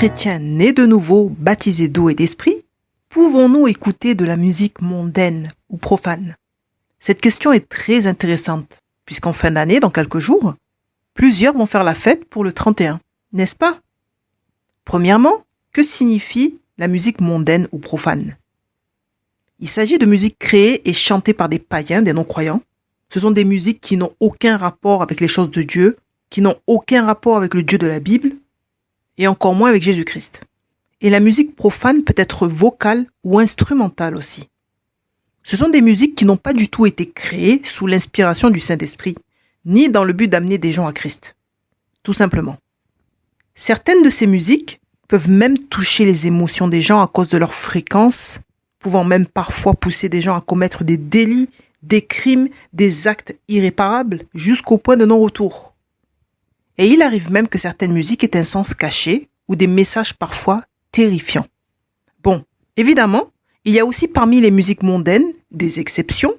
chrétiens nés de nouveau, baptisés d'eau et d'esprit, pouvons-nous écouter de la musique mondaine ou profane? Cette question est très intéressante, puisqu'en fin d'année, dans quelques jours, plusieurs vont faire la fête pour le 31, n'est-ce pas? Premièrement, que signifie la musique mondaine ou profane? Il s'agit de musique créée et chantée par des païens, des non-croyants. Ce sont des musiques qui n'ont aucun rapport avec les choses de Dieu, qui n'ont aucun rapport avec le Dieu de la Bible, et encore moins avec Jésus-Christ. Et la musique profane peut être vocale ou instrumentale aussi. Ce sont des musiques qui n'ont pas du tout été créées sous l'inspiration du Saint-Esprit, ni dans le but d'amener des gens à Christ. Tout simplement. Certaines de ces musiques peuvent même toucher les émotions des gens à cause de leur fréquence, pouvant même parfois pousser des gens à commettre des délits, des crimes, des actes irréparables, jusqu'au point de non-retour. Et il arrive même que certaines musiques aient un sens caché ou des messages parfois terrifiants. Bon, évidemment, il y a aussi parmi les musiques mondaines des exceptions,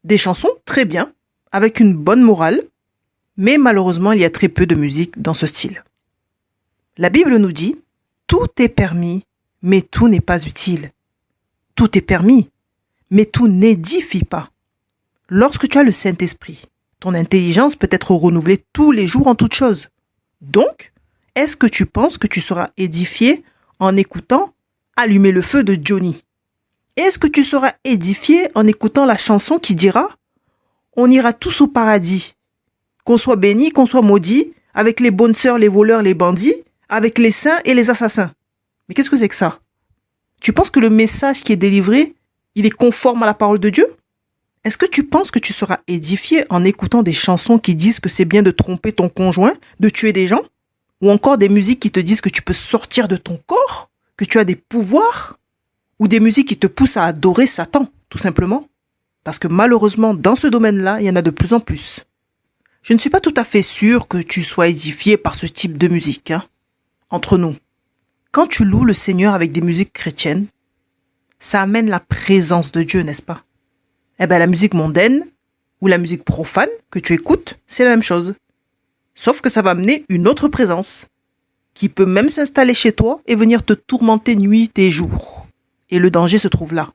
des chansons très bien, avec une bonne morale, mais malheureusement il y a très peu de musique dans ce style. La Bible nous dit « Tout est permis, mais tout n'est pas utile. Tout est permis, mais tout n'édifie pas. » Lorsque tu as le Saint-Esprit, ton intelligence peut être renouvelée tous les jours en toutes choses. Donc, est-ce que tu penses que tu seras édifié en écoutant « Allumer le feu » de Johnny? Est-ce que tu seras édifié en écoutant la chanson qui dira « On ira tous au paradis, qu'on soit béni, qu'on soit maudit, avec les bonnes sœurs, les voleurs, les bandits, avec les saints et les assassins ». Mais qu'est-ce que c'est que ça? Tu penses que le message qui est délivré, il est conforme à la parole de Dieu? Est-ce que tu penses que tu seras édifié en écoutant des chansons qui disent que c'est bien de tromper ton conjoint, de tuer des gens? Ou encore des musiques qui te disent que tu peux sortir de ton corps, que tu as des pouvoirs? Ou des musiques qui te poussent à adorer Satan, tout simplement? Parce que malheureusement, dans ce domaine-là, il y en a de plus en plus. Je ne suis pas tout à fait sûr que tu sois édifié par ce type de musique, hein. Entre nous, quand tu loues le Seigneur avec des musiques chrétiennes, ça amène la présence de Dieu, n'est-ce pas? Eh bien, la musique mondaine ou la musique profane que tu écoutes, c'est la même chose. Sauf que ça va amener une autre présence qui peut même s'installer chez toi et venir te tourmenter nuit et jour. Et le danger se trouve là.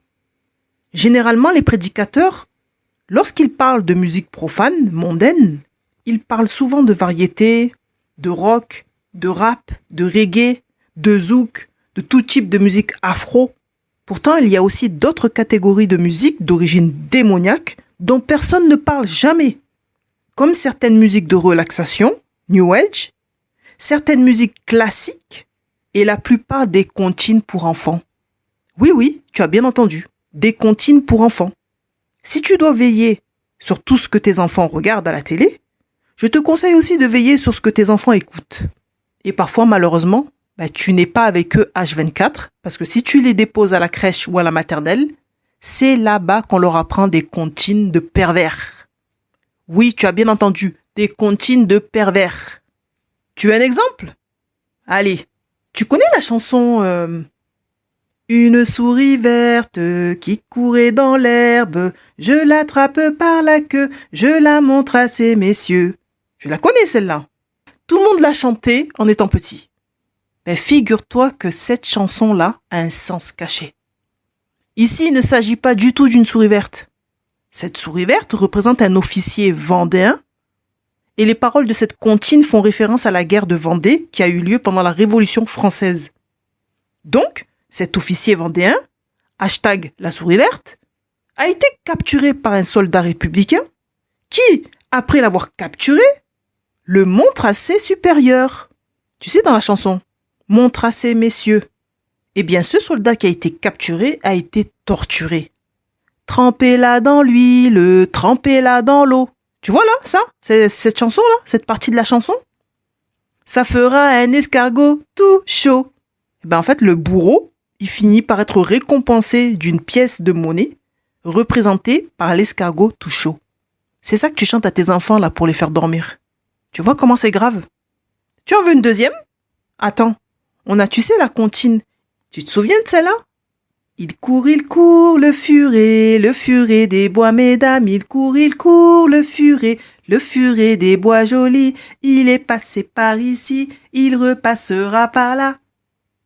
Généralement, les prédicateurs, lorsqu'ils parlent de musique profane, mondaine, ils parlent souvent de variété, de rock, de rap, de reggae, de zouk, de tout type de musique afro. Pourtant, il y a aussi d'autres catégories de musique d'origine démoniaque dont personne ne parle jamais, comme certaines musiques de relaxation, New Age, certaines musiques classiques et la plupart des comptines pour enfants. Oui, tu as bien entendu, des comptines pour enfants. Si tu dois veiller sur tout ce que tes enfants regardent à la télé, je te conseille aussi de veiller sur ce que tes enfants écoutent. Et parfois, malheureusement, tu n'es pas avec eux H24, parce que si tu les déposes à la crèche ou à la maternelle, c'est là-bas qu'on leur apprend des comptines de pervers. Oui, tu as bien entendu, des comptines de pervers. Tu veux un exemple? Allez, tu connais la chanson Une souris verte qui courait dans l'herbe, je l'attrape par la queue, je la montre à ces messieurs. Tu la connais celle-là? Tout le monde l'a chantée en étant petit. Mais figure-toi que cette chanson-là a un sens caché. Ici, il ne s'agit pas du tout d'une souris verte. Cette souris verte représente un officier vendéen et les paroles de cette comptine font référence à la guerre de Vendée qui a eu lieu pendant la Révolution française. Donc, cet officier vendéen, hashtag la souris verte, a été capturé par un soldat républicain qui, après l'avoir capturé, le montre à ses supérieurs. Tu sais, dans la chanson, montre à ces messieurs. Eh bien, ce soldat qui a été capturé a été torturé. Trempez-la dans l'huile, trempez-la dans l'eau. Tu vois là, ça? C'est cette chanson-là, cette partie de la chanson? Ça fera un escargot tout chaud. Eh bien, en fait, le bourreau, il finit par être récompensé d'une pièce de monnaie représentée par l'escargot tout chaud. C'est ça que tu chantes à tes enfants là pour les faire dormir. Tu vois comment c'est grave? Tu en veux une deuxième? Attends, on a, tu sais, la comptine. Tu te souviens de celle-là? Il court, le furet des bois, mesdames. Il court, le furet des bois jolis. Il est passé par ici, il repassera par là.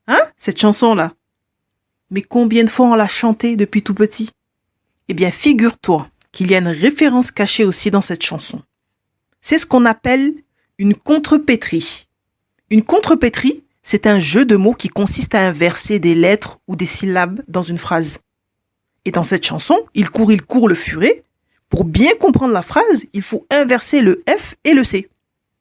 Hein, cette chanson-là? Mais combien de fois on l'a chantée depuis tout petit? Eh bien, figure-toi qu'il y a une référence cachée aussi dans cette chanson. C'est ce qu'on appelle une contrepétrie. Une contrepétrie, c'est un jeu de mots qui consiste à inverser des lettres ou des syllabes dans une phrase. Et dans cette chanson, il court le furet. Pour bien comprendre la phrase, il faut inverser le F et le C.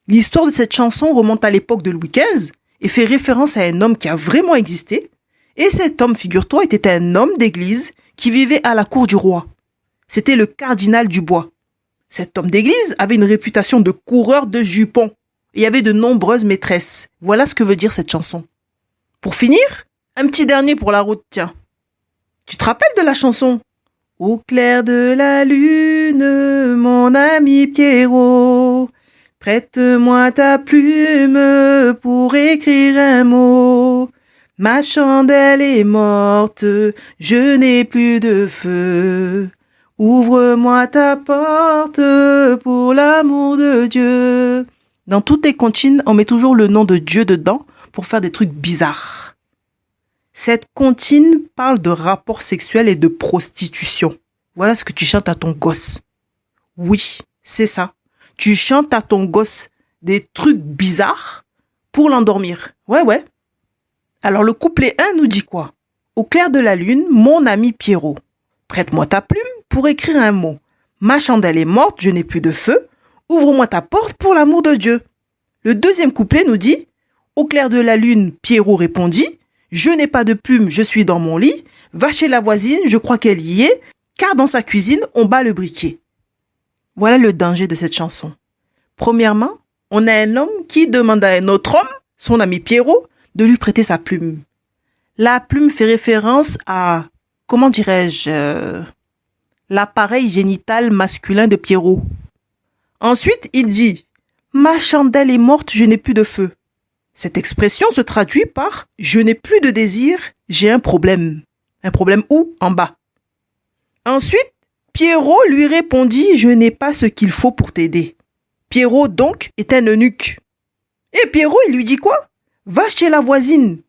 L'histoire de cette chanson remonte à l'époque de Louis XV et fait référence à un homme qui a vraiment existé. Et cet homme, figure-toi, était un homme d'église qui vivait à la cour du roi. C'était le cardinal Dubois. Cet homme d'église avait une réputation de coureur de jupons et avait de nombreuses maîtresses. Voilà ce que veut dire cette chanson. Pour finir, un petit dernier pour la route, tiens. Tu te rappelles de la chanson? Au clair de la lune, mon ami Pierrot, prête-moi ta plume pour écrire un mot. Ma chandelle est morte, je n'ai plus de feu. Ouvre-moi ta porte pour l'amour de Dieu. Dans toutes tes comptines, on met toujours le nom de Dieu dedans pour faire des trucs bizarres. Cette comptine parle de rapports sexuels et de prostitution. Voilà ce que tu chantes à ton gosse. Oui, c'est ça. Tu chantes à ton gosse des trucs bizarres pour l'endormir. Ouais. Alors le couplet 1 nous dit quoi? Au clair de la lune, mon ami Pierrot, prête-moi ta plume pour écrire un mot. Ma chandelle est morte, je n'ai plus de feu. Ouvre-moi ta porte pour l'amour de Dieu. Le deuxième couplet nous dit, au clair de la lune, Pierrot répondit, je n'ai pas de plume, je suis dans mon lit. Va chez la voisine, je crois qu'elle y est, car dans sa cuisine, on bat le briquet. Voilà le danger de cette chanson. Premièrement, on a un homme qui demande à un autre homme, son ami Pierrot, de lui prêter sa plume. La plume fait référence à, comment dirais-je, l'appareil génital masculin de Pierrot. Ensuite, il dit « Ma chandelle est morte, je n'ai plus de feu ». Cette expression se traduit par « Je n'ai plus de désir, j'ai un problème ». Un problème où? En bas. Ensuite, Pierrot lui répondit « Je n'ai pas ce qu'il faut pour t'aider ». Pierrot, donc, est un eunuque. Et Pierrot, il lui dit quoi? « Va chez la voisine ».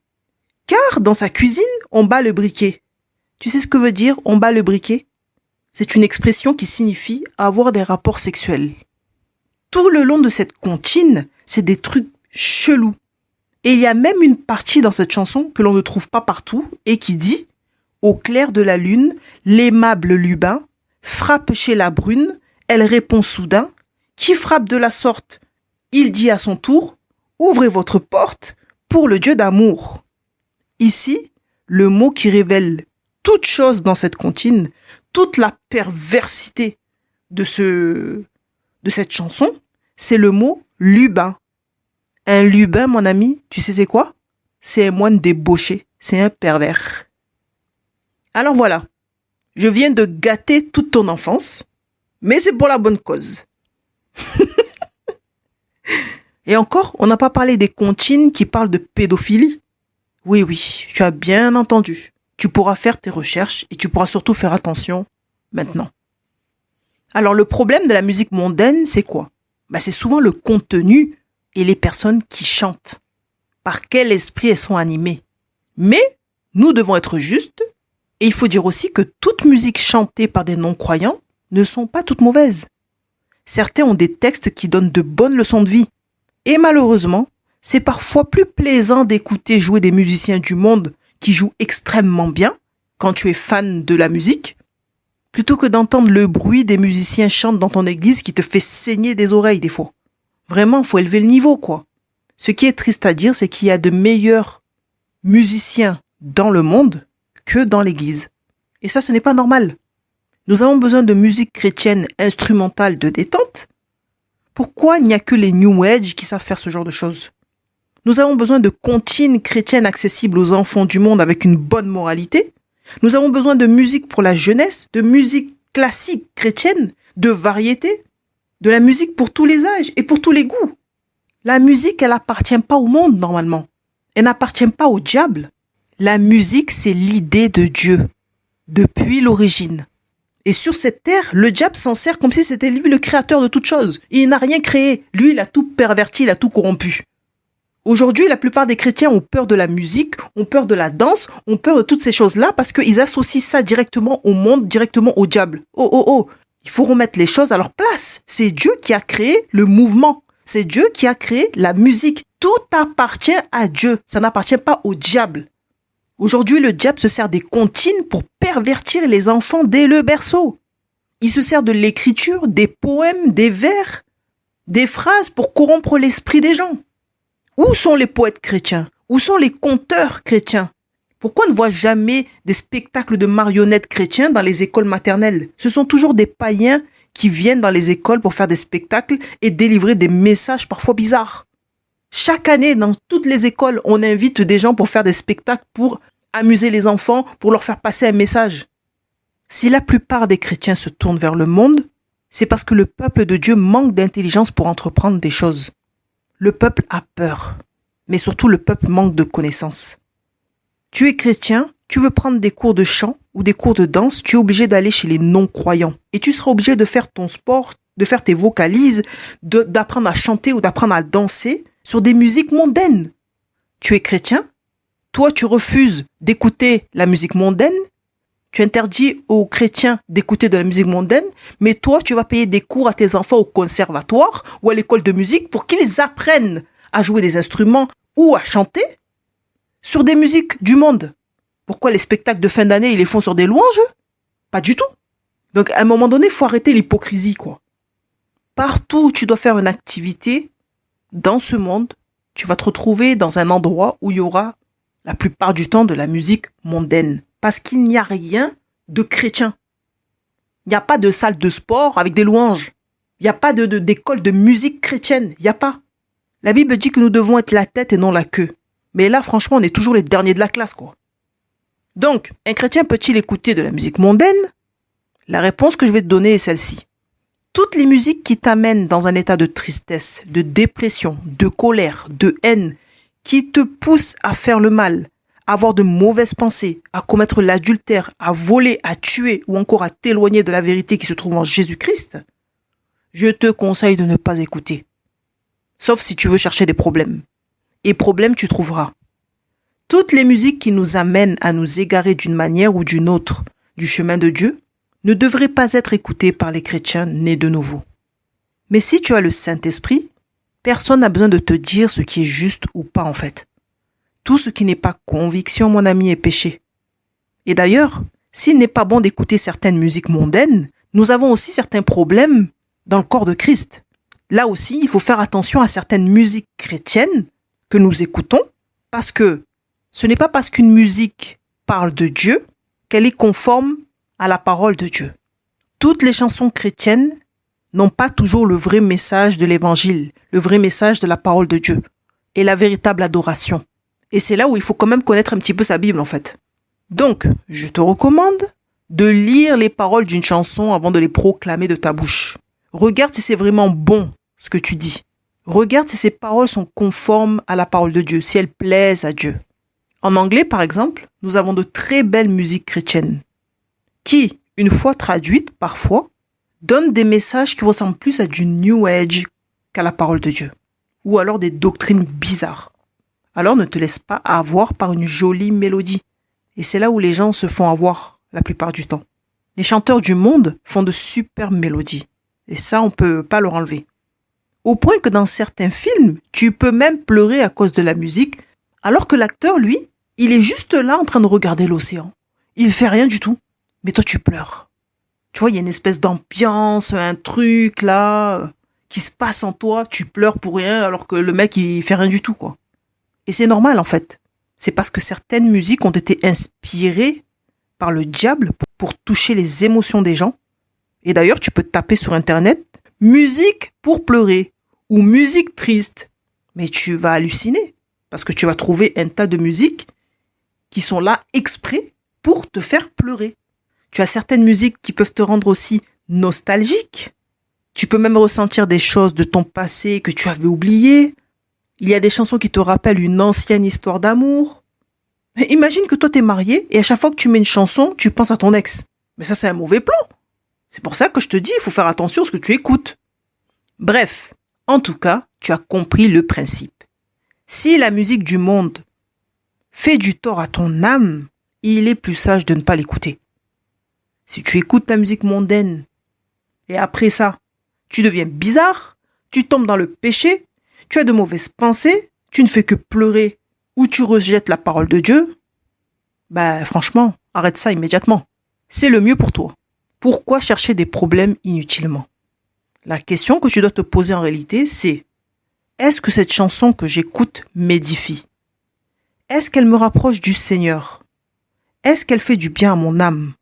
Car dans sa cuisine, on bat le briquet. Tu sais ce que veut dire « on bat le briquet » ? C'est une expression qui signifie avoir des rapports sexuels. Tout le long de cette comptine, c'est des trucs chelous. Et il y a même une partie dans cette chanson que l'on ne trouve pas partout et qui dit « Au clair de la lune, l'aimable Lubin frappe chez la brune, elle répond soudain « Qui frappe de la sorte ?» Il dit à son tour « Ouvrez votre porte pour le Dieu d'amour ». Ici, le mot qui révèle toute chose dans cette comptine, toute la perversité de cette chanson, c'est le mot « lubin ». Un lubin, mon ami, tu sais c'est quoi? C'est un moine débauché, c'est un pervers. Alors voilà, je viens de gâter toute ton enfance, mais c'est pour la bonne cause. Et encore, on n'a pas parlé des comptines qui parlent de pédophilie. Oui, tu as bien entendu. Tu pourras faire tes recherches et tu pourras surtout faire attention maintenant. Alors le problème de la musique mondaine, c'est quoi? C'est souvent le contenu et les personnes qui chantent. Par quel esprit elles sont animées. Mais nous devons être justes et il faut dire aussi que toute musique chantée par des non-croyants ne sont pas toutes mauvaises. Certains ont des textes qui donnent de bonnes leçons de vie. Et malheureusement, c'est parfois plus plaisant d'écouter jouer des musiciens du monde qui jouent extrêmement bien quand tu es fan de la musique, plutôt que d'entendre le bruit des musiciens chanter dans ton église qui te fait saigner des oreilles des fois. Vraiment, faut élever le niveau, quoi. Ce qui est triste à dire, c'est qu'il y a de meilleurs musiciens dans le monde que dans l'église. Et ça, ce n'est pas normal. Nous avons besoin de musique chrétienne instrumentale de détente. Pourquoi il n'y a que les New Age qui savent faire ce genre de choses? Nous avons besoin de comptines chrétiennes accessibles aux enfants du monde avec une bonne moralité. Nous avons besoin de musique pour la jeunesse, de musique classique chrétienne, de variété, de la musique pour tous les âges et pour tous les goûts. La musique, elle n'appartient pas au monde normalement. Elle n'appartient pas au diable. La musique, c'est l'idée de Dieu, depuis l'origine. Et sur cette terre, le diable s'en sert comme si c'était lui le créateur de toutes choses. Il n'a rien créé. Lui, il a tout perverti, il a tout corrompu. Aujourd'hui, la plupart des chrétiens ont peur de la musique, ont peur de la danse, ont peur de toutes ces choses-là parce qu'ils associent ça directement au monde, directement au diable. Oh, oh, oh, il faut remettre les choses à leur place. C'est Dieu qui a créé le mouvement. C'est Dieu qui a créé la musique. Tout appartient à Dieu. Ça n'appartient pas au diable. Aujourd'hui, le diable se sert des comptines pour pervertir les enfants dès le berceau. Il se sert de l'écriture, des poèmes, des vers, des phrases pour corrompre l'esprit des gens. Où sont les poètes chrétiens? Où sont les conteurs chrétiens? Pourquoi on ne voit jamais des spectacles de marionnettes chrétiens dans les écoles maternelles? Ce sont toujours des païens qui viennent dans les écoles pour faire des spectacles et délivrer des messages parfois bizarres. Chaque année, dans toutes les écoles, on invite des gens pour faire des spectacles, pour amuser les enfants, pour leur faire passer un message. Si la plupart des chrétiens se tournent vers le monde, c'est parce que le peuple de Dieu manque d'intelligence pour entreprendre des choses. Le peuple a peur, mais surtout le peuple manque de connaissances. Tu es chrétien, tu veux prendre des cours de chant ou des cours de danse, tu es obligé d'aller chez les non-croyants. Et tu seras obligé de faire ton sport, de faire tes vocalises, d'apprendre à chanter ou d'apprendre à danser sur des musiques mondaines. Tu es chrétien, toi tu refuses d'écouter la musique mondaine, tu interdis aux chrétiens d'écouter de la musique mondaine, mais toi, tu vas payer des cours à tes enfants au conservatoire ou à l'école de musique pour qu'ils apprennent à jouer des instruments ou à chanter sur des musiques du monde. Pourquoi les spectacles de fin d'année, ils les font sur des louanges? Pas du tout. Donc, à un moment donné, il faut arrêter l'hypocrisie, quoi. Partout où tu dois faire une activité, dans ce monde, tu vas te retrouver dans un endroit où il y aura, la plupart du temps, de la musique mondaine. Parce qu'il n'y a rien de chrétien. Il n'y a pas de salle de sport avec des louanges. Il n'y a pas d'école de musique chrétienne. Il n'y a pas. La Bible dit que nous devons être la tête et non la queue. Mais là, franchement, on est toujours les derniers de la classe, quoi. Donc, un chrétien peut-il écouter de la musique mondaine? La réponse que je vais te donner est celle-ci. Toutes les musiques qui t'amènent dans un état de tristesse, de dépression, de colère, de haine, qui te poussent à faire le mal, à avoir de mauvaises pensées, à commettre l'adultère, à voler, à tuer ou encore à t'éloigner de la vérité qui se trouve en Jésus-Christ, je te conseille de ne pas écouter. Sauf si tu veux chercher des problèmes. Et problèmes, tu trouveras. Toutes les musiques qui nous amènent à nous égarer d'une manière ou d'une autre du chemin de Dieu ne devraient pas être écoutées par les chrétiens nés de nouveau. Mais si tu as le Saint-Esprit, personne n'a besoin de te dire ce qui est juste ou pas en fait. Tout ce qui n'est pas conviction, mon ami, est péché. Et d'ailleurs, s'il n'est pas bon d'écouter certaines musiques mondaines, nous avons aussi certains problèmes dans le corps de Christ. Là aussi, il faut faire attention à certaines musiques chrétiennes que nous écoutons, parce que ce n'est pas parce qu'une musique parle de Dieu qu'elle est conforme à la parole de Dieu. Toutes les chansons chrétiennes n'ont pas toujours le vrai message de l'évangile, le vrai message de la parole de Dieu et la véritable adoration. Et c'est là où il faut quand même connaître un petit peu sa Bible en fait. Donc, je te recommande de lire les paroles d'une chanson avant de les proclamer de ta bouche. Regarde si c'est vraiment bon ce que tu dis. Regarde si ces paroles sont conformes à la parole de Dieu, si elles plaisent à Dieu. En anglais, par exemple, nous avons de très belles musiques chrétiennes qui, une fois traduites parfois, donnent des messages qui ressemblent plus à du New Age qu'à la parole de Dieu. Ou alors des doctrines bizarres. Alors ne te laisse pas avoir par une jolie mélodie. Et c'est là où les gens se font avoir la plupart du temps. Les chanteurs du monde font de superbes mélodies. Et ça, on ne peut pas leur enlever. Au point que dans certains films, tu peux même pleurer à cause de la musique, alors que l'acteur, lui, il est juste là en train de regarder l'océan. Il ne fait rien du tout. Mais toi, tu pleures. Tu vois, il y a une espèce d'ambiance, un truc là, qui se passe en toi. Tu pleures pour rien, alors que le mec, il fait rien du tout, quoi. Et c'est normal en fait. C'est parce que certaines musiques ont été inspirées par le diable pour toucher les émotions des gens. Et d'ailleurs, tu peux taper sur Internet « musique pour pleurer » ou « musique triste ». Mais tu vas halluciner parce que tu vas trouver un tas de musiques qui sont là exprès pour te faire pleurer. Tu as certaines musiques qui peuvent te rendre aussi nostalgique. Tu peux même ressentir des choses de ton passé que tu avais oubliées. Il y a des chansons qui te rappellent une ancienne histoire d'amour. Imagine que toi t'es marié et à chaque fois que tu mets une chanson, tu penses à ton ex. Mais ça, c'est un mauvais plan. C'est pour ça que je te dis, il faut faire attention à ce que tu écoutes. Bref, en tout cas, tu as compris le principe. Si la musique du monde fait du tort à ton âme, il est plus sage de ne pas l'écouter. Si tu écoutes la musique mondaine et après ça, tu deviens bizarre, tu tombes dans le péché, tu as de mauvaises pensées, tu ne fais que pleurer ou tu rejettes la parole de Dieu, franchement, arrête ça immédiatement. C'est le mieux pour toi. Pourquoi chercher des problèmes inutilement? La question que tu dois te poser en réalité, c'est: est-ce que cette chanson que j'écoute m'édifie? Est-ce qu'elle me rapproche du Seigneur? Est-ce qu'elle fait du bien à mon âme?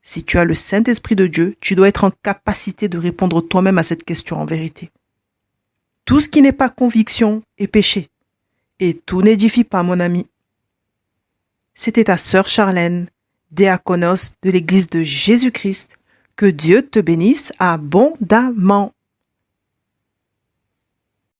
Si tu as le Saint-Esprit de Dieu, tu dois être en capacité de répondre toi-même à cette question en vérité. Tout ce qui n'est pas conviction est péché. Et tout n'édifie pas, mon ami. C'était ta sœur Charlène, diaconos de l'Église de Jésus-Christ. Que Dieu te bénisse abondamment.